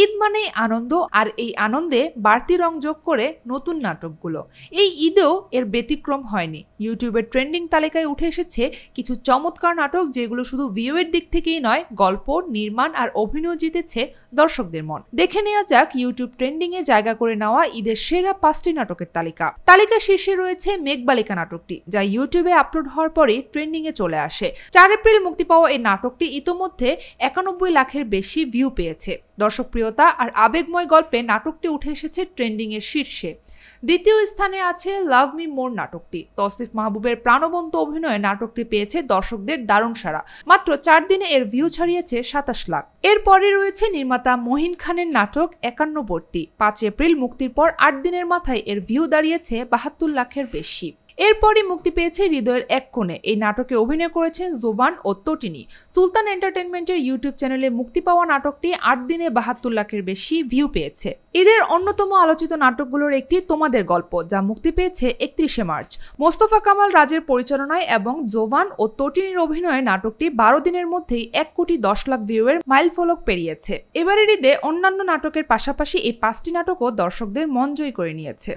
ঈদ মানেই আনন্দ, আর এই আনন্দে বাড়তি রং যোগ করে নতুন নাটকগুলো। এই ঈদেও এর ব্যতিক্রম হয়নি। ইউটিউবের ট্রেন্ডিং তালিকায় উঠে এসেছে কিছু চমৎকার নাটক, যেগুলো শুধু ভিউয়ের দিক থেকেই নয়, গল্প, নির্মাণ আর অভিনয় জিতেছে দর্শকদের মন। দেখে নেওয়া যাক ইউটিউব ট্রেন্ডিং এ জায়গা করে নেওয়া ঈদের সেরা 5টি নাটকের তালিকা। তালিকা শীর্ষে রয়েছে মেঘবালিকা নাটকটি, যা ইউটিউবে আপলোড হওয়ার পরে ট্রেন্ডিং এ চলে আসে। 4 এপ্রিল মুক্তি পাওয়া এই নাটকটি ইতোমধ্যে 91 লাখের বেশি ভিউ পেয়েছে। দর্শকপ্রিয়তা আর আবেগময় গল্পে নাটকটি উঠে এসেছে ট্রেন্ডিং এর শীর্ষে। দ্বিতীয় স্থানে আছে লাভ মি মোর নাটকটি। তৌসিফ মাহবুবের প্রাণবন্ত অভিনয়ে নাটকটি পেয়েছে দর্শকদের দারুণ সাড়া। মাত্র 4 দিনে এর ভিউ ছাড়িয়েছে 27 লাখ। এরপরে রয়েছে নির্মাতা মহিন খানের নাটক 51বর্তী। 5 এপ্রিল মুক্তির পর 8 দিনের মাথায় এর ভিউ দাঁড়িয়েছে 72 লাখের বেশি। এরপরই মুক্তি পেয়েছে হৃদয়ের এক কোণে। এই নাটকে অভিনয় করেছেন জোবান ও তটিনী। সুলতান এন্টারটেইনমেন্টের ইউটিউব চ্যানেলে মুক্তি পাওয়া নাটকটি 8 দিনে 72 লাখের বেশি ভিউ পেয়েছে। ঈদের অন্যতম আলোচিত নাটকগুলোর একটি তোমাদের গল্প, যা মুক্তি পেয়েছে 31শে মার্চ। মোস্তফা কামাল রাজের পরিচালনায় এবং জোবান ও তটিনীর অভিনয়ে নাটকটি 12 দিনের মধ্যেই 1,10 লাখ ভিউয়ের মাইলফলক পেরিয়েছে। এবারের ঈদে অন্যান্য নাটকের পাশাপাশি এই 5টি নাটকও দর্শকদের মন জয় করে নিয়েছে।